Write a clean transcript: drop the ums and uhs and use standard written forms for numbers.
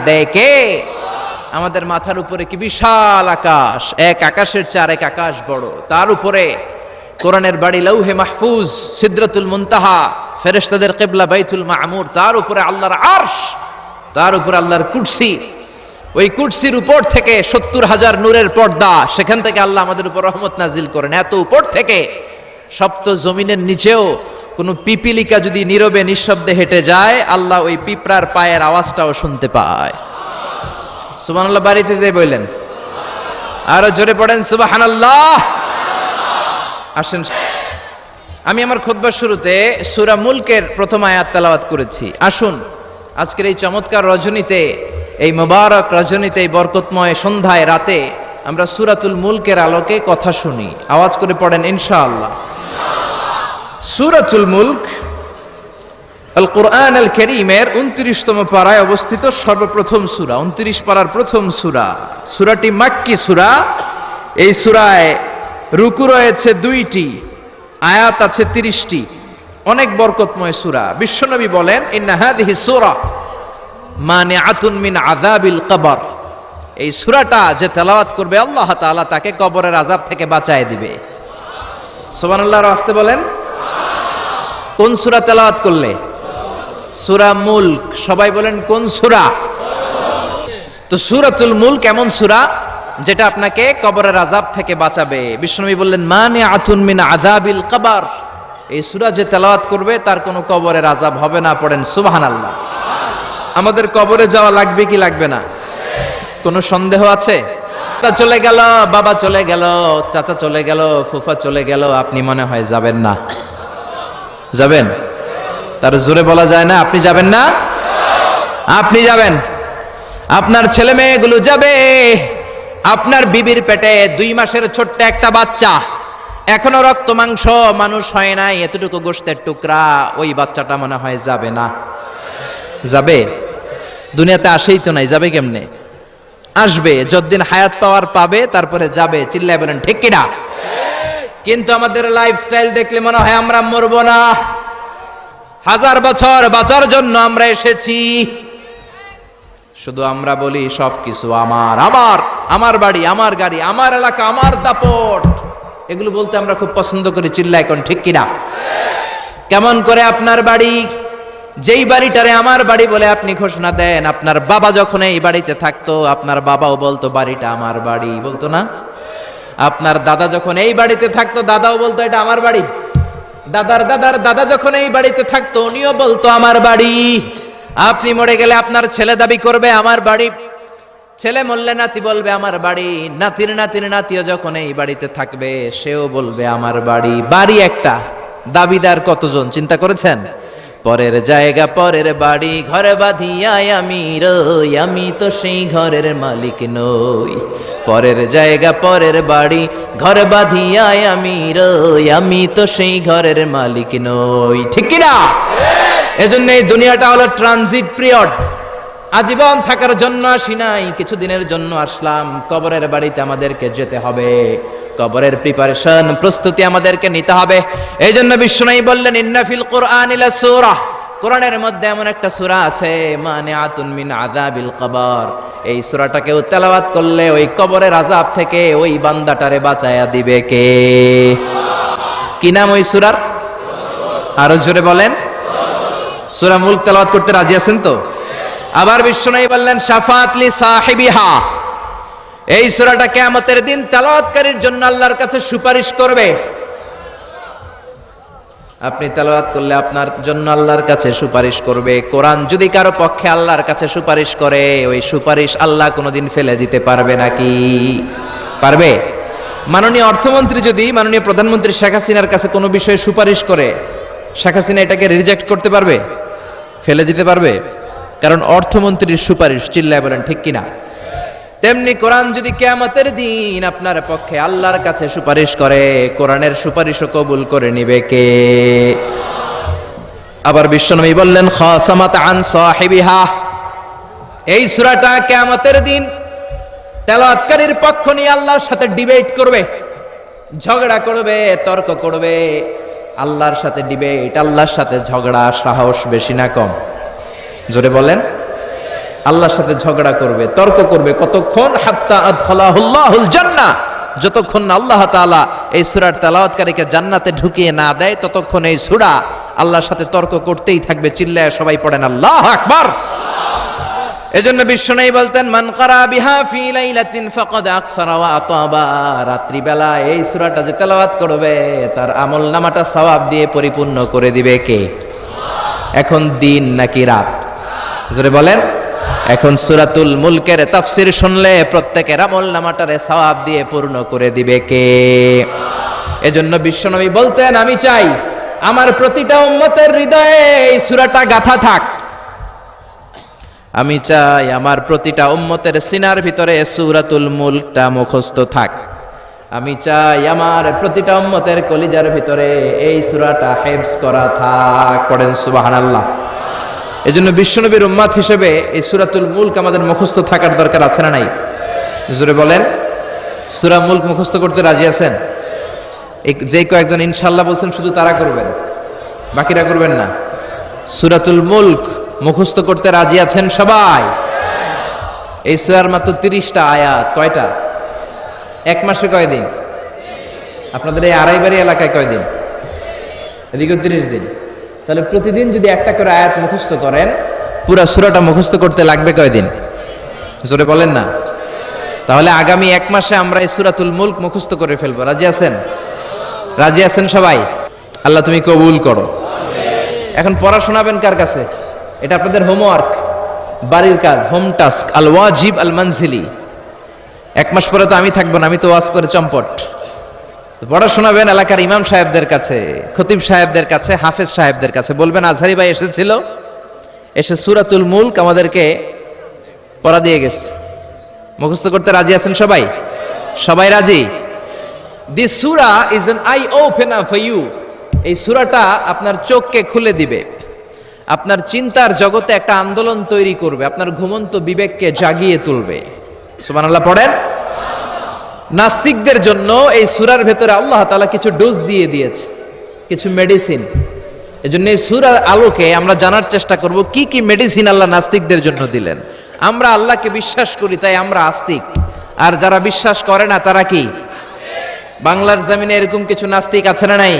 দেয় কে? আমাদের মাথার উপরে কি বিশাল আকাশ, এক আকাশের চেয়ে আরেক আকাশ বড়, তার উপরে কোরআনের বাড়ি লৌহে মাহফুজ, সিদরাতুল মুনতাহা, ফেরেশতাদের কিবলা বাইতুল মামুর, তার উপরে আল্লাহর আরশ, তার উপরে আল্লাহর কুরসি। ওই কুরসির উপর থেকে ৭০,০০০ নূরের পর্দা, সেখান থেকে আল্লাহ আমাদের উপর রহমত নাজিল করেন। এত উপর থেকে সপ্ত জমিনের নিচেও কোন পিপিলিকা যদি নীরবে নিঃশব্দে হেঁটে যায়, আল্লাহ ওই পিঁপড়ার পায়ের আওয়াজটাও শুনতে পায়। সুবহানাল্লাহ বাড়িতে যে বললেন, আরো জোরে পড়েন সুবহানাল্লাহ। আসেন, আমি আমার খুতবার শুরুতে সূরা মুলকের প্রথম আয়াত তেলাওয়াত করেছি। আসুন আজকের এই চমৎকার রজনীতে, এই মুবারক রজনীতে, এই বরকতময় সন্ধ্যায়, রাতে আমরা সূরাতুল মুলকের আলোকে কথা শুনি। আওয়াজ করে পড়েন ইনশাআল্লাহ। সূরাতুল মুলক আল কোরআন আল কারীমের ২৯তম পারায় অবস্থিত সর্বপ্রথম সূরা, ২৯ পারার প্রথম সূরা। সূরাটি মাক্কি সূরা। এই সূরায় রুকু রয়েছে ২টি, আয়াত আছে ৩০টি। অনেক বরকতময় সূরা। বিশ্বনবী বলেন, ইন্না হাযিহি সূরা মানিআতুন মিন আযাবিল কবর। এই সূরাটা যে তেলাওয়াত করবে, আল্লাহ তাআলা তাকে কবরের আযাব থেকে বাঁচায় দিবে। সুবহানাল্লাহ। আসতে বলেন। কোন সূরা তেলাওয়াত করলে? সূরা মুলক। সবাই বলেন কোন সূরা? তো সূরাতুল মুলক এমন সূরা যেটা আপনাকে কবরের আযাব থেকে বাঁচাবে। বিশ্বনবী বললেন, মানিআতুন মিন আযাবিল কবর। এই সূরা যে তেলাওয়াত করবে তার কোনো কবরের আযাব হবে না। পড়েন সুবহানাল্লাহ। আমাদের কবরে যাওয়া লাগবে কি লাগবে না? কোনো সন্দেহ আছে? তা চলে গেল, বাবা চলে গেল, চাচা চলে গেল, ফুফা চলে গেল, আপনি মনে হয় যাবেন না। যাবেন? তার জোরে বলা যায় না আপনি যাবেন না? আপনি যাবেন। আপনার ছেলে মেয়েগুলো যাবে। আপনার বিবির পেটে ২ মাসের ছোট্ট একটা বাচ্চা, এখনো রক্ত মাংস মানুষ হয় নাই, এতটুকু গোশতের টুকরা, ওই বাচ্চাটা মনে হয় যাবে না। যাবে? দুনিয়াতে আসেই তো নাই, যাবে কেমনে? আসবে, যতদিন হায়াত পাওয়ার পাবে তারপরে যাবে। চিল্লায় বলেন ঠিক কিনা? কিন্তু আমাদের লাইফস্টাইল দেখলে মনে হয় আমরা মরবো না, ১০০০ বছর বাঁচার জন্য আমরা এসেছি। শুধু আমরা বলি সবকিছু আমার, আমার, আমার বাড়ি, আমার গাড়ি, আমার এলাকা, আমার দাপট, এগুলো বলতে আমরা খুব পছন্দ করি। চিল্লায় কোন ঠিক কিনা? কেমন করে আপনার বাড়ি? যেই বাড়িটারে আমার বাড়ি বলে আপনি ঘোষণা দেন, আপনার বাবা যখন এই বাড়িতে থাকতো, আপনার বাবাও বলতো বাড়িটা আমার বাড়ি, বলতো না? আপনার দাদা যখন এই বাড়িতে থাকতো, দাদাও বলতো এটা আমার বাড়ি। দাদার দাদার দাদা যখন এই বাড়িতে থাকতো, উনিও বলতো আমার বাড়ি। আপনি মরে গেলে আপনার ছেলে দাবি করবে আমার বাড়ি, ছেলে মরলে নাতি বলবে আমার বাড়ি, নাতির নাতির নাতিও যখন এই বাড়িতে থাকবে সেও বলবে আমার বাড়ি। বাড়ি একটা, দাবিদার কতজন চিন্তা করেছেন? পরের জায়গা পরের বাড়ি, ঘরে বাঁধিয়ায় আমি রই, আমি তো সেই ঘরের মালিক নই। পরের জায়গা পরের বাড়ি, ঘরে বাঁধিয়ায় আমি রই, আমি তো সেই ঘরের মালিক নই। ঠিক কিনা? এজন্য এই দুনিয়াটা হলো ট্রানজিট পিরিয়ড। আজীবন থাকার জন্য আসি নাই, কিছুদিনের জন্য আসলাম। কবরের বাড়িতে আমাদেরকে যেতে হবে, কবরের প্রিপারেশন, প্রস্তুতি আমাদেরকে নিতে হবে। এই জন্য বিশ্বনবী বললেন, ইন্না ফিল কোরআনি লাসূরা, কোরআনের মধ্যে এমন একটা সূরা আছে, মানিআতুন মিন আযাবিল কবর। এই সূরাটাকেও তেলাওয়াত করলে ওই কবরের আযাব থেকে ওই বান্দাটারে বাঁচায়া দিবে কে? কি নাম ওই সূরার? আরো জোরে বলেন। সূরা মুলক তেলাওয়াত করতে রাজি আছেন তো? আবার বিশ্বনবী বললেন, শাফাআত লি সাহিবিহা, এই সূরাটা কিয়ামতের দিন তেলাওয়াতকারীর জন্য আল্লাহর কাছে সুপারিশ করবে। আপনি তেলাওয়াত করলে আপনার জন্য আল্লাহর কাছে সুপারিশ করবে। কোরআন যদি কারো পক্ষে আল্লাহর কাছে সুপারিশ করে, ওই সুপারিশ আল্লাহ কোনোদিন ফেলে দিতে পারবে নাকি? পারবে? মাননীয় অর্থমন্ত্রী যদি মাননীয় প্রধানমন্ত্রী শেখ হাসিনার কাছে কোনো বিষয়ে সুপারিশ করে, শেখ হাসিনা এটাকে রিজেক্ট করতে পারবে? ফেলে দিতে পারবে? কারণ অর্থমন্ত্রীর সুপারিশ। চিল্লায় বলেন ঠিক কিনা? তেমনি কোরআন যদি কিয়ামতের দিন আপনার পক্ষে আল্লাহর কাছে সুপারিশ করে, কোরআনের সুপারিশও কবুল করে নিবে কে? আবার বিশ্বনবী বললেন, খাসামাত আন সাহিবিহা, এই সূরাটা কিয়ামতের দিন তেলাওয়াতকারীর পক্ষ নিয়ে আল্লাহর সাথে ডিবেট করবে, ঝগড়া করবে, তর্ক করবে। আল্লাহর সাথে ডিবেট, আল্লাহর সাথে ঝগড়া, সাহস বেশি না কম? জোরে বলেন। আল্লাহর সাথে ঝগড়া করবে, তর্ক করবে। কতক্ষণ? হাত্তা আদখালাহুল্লাহুল জান্নাহ, যতক্ষণ না আল্লাহ তাআলা এই সূরার তেলাওয়াতকারীকে জান্নাতে ঢুকিয়ে না দেয়, ততক্ষণ এই সূরা আল্লাহর সাথে তর্ক করতেই থাকবে। চিল্লায় সবাই পড়েন আল্লাহু আকবার। এজন্য বিশ্বনবী বলতেন, মান ক্বারা বিহা ফি লাইলাতিন ফাকাদ আকসারা ওয়া আতাবা, রাত্রি বেলা এই সূরাটা যে তেলাওয়াত করবে তার আমলনামাটা সওয়াব দিয়ে পরিপূর্ণ করে দিবে কে? এখন দিন নাকি রাত? জোরে বলেন। এখন সূরাতুল মুলকের তাফসীর শুনলে প্রত্যেকের আমলনামাটারে সওয়াব দিয়ে পূর্ণ করে দিবে কে? এজন্য বিশ্বনবী বলতেন, আমি চাই আমার প্রতিটা উম্মতের হৃদয়ে এই সূরাটা গাঁথা থাক। আমি চাই আমার প্রতিটা উম্মতের সিনার ভিতরে সূরাতুল মুলকটা মুখস্থ থাক। আমি চাই আমার প্রতিটা উম্মতের কলিজার ভিতরে এই সূরাটা হিফজ করা থাক। পড়েন সুবহানাল্লাহ। এজন্য বিশ্বনবীর উম্মত হিসেবে এই সূরাতুল মুলক আমাদের মুখস্থ থাকার দরকার আছে না নাই? জোরে বলেন। সূরা মুলক মুখস্থ করতে রাজি আছেন? যে কয়েকজন ইনশাআল্লাহ বলছেন শুধু তারা করবেন, বাকিরা করবেন না। সূরাতুল মুলক মুখস্থ করতে রাজি আছেন সবাই? এই সূরার মাত্র 30টা আয়াত। কয়টা? এক মাসে কয়দিন? আপনাদের এই আড়াইবাড়ি এলাকায় কয়দিন? এদিকে 30 দিন। তাহলে প্রতিদিন যদি একটা করে আয়াত মুখস্থ করেন, পুরা সূরাটা মুখস্থ করতে লাগবে কয়দিন? জোরে বলেন না। তাহলে আগামী এক মাসে আমরা এই সূরাতুল মুলক মুখস্থ করে ফেলবো। রাজি আছেন? রাজি আছেন সবাই? আল্লাহ তুমি কবুল করো। এখন পড়া শোনাবেন কার কাছে? এটা আপনাদের হোমওয়ার্ক, বাড়ির কাজ, হোম টাস্ক, আল ওয়াজিব আল মানজিলি। এক মাস পরে তো আমি থাকবো না, আমি তো ওয়াজ করে চম্পট। তো পড়া শোনাবেন এলাকার ইমাম সাহেবদের কাছে, খতিব সাহেবদের কাছে, হাফেজ সাহেবদের কাছে। বলবেন আজহারি ভাই এসেছিল, এসে সূরাতুল মুলক আমাদেরকে পড়া দিয়ে গেছে। মুখস্থ করতে রাজি আছেন সবাই? সবাই রাজি? This surah is an eye opener for you. এই সূরাটা আপনার চোখকে খুলে দিবে, আপনার চিন্তার জগতে একটা আন্দোলন তৈরি করবে, আপনার ঘুমন্ত বিবেককে জাগিয়ে তুলবে। সুবহানাল্লাহ পড়েন। নাস্তিকদের জন্য এই সূরার ভেতরে আল্লাহ তাআলা কিছু ডোজ দিয়ে দিয়েছে, কিছু মেডিসিন। এজন্য এই সূরার আলোকে আমরা জানার চেষ্টা করব কি কি মেডিসিন আল্লাহ নাস্তিকদের জন্য দিলেন। আমরা আল্লাহকে বিশ্বাস করি তাই আমরা আস্তিক, আর যারা বিশ্বাস করে না তারা কি? বাংলার জমিনে এরকম কিছু নাস্তিক আছে না নাই?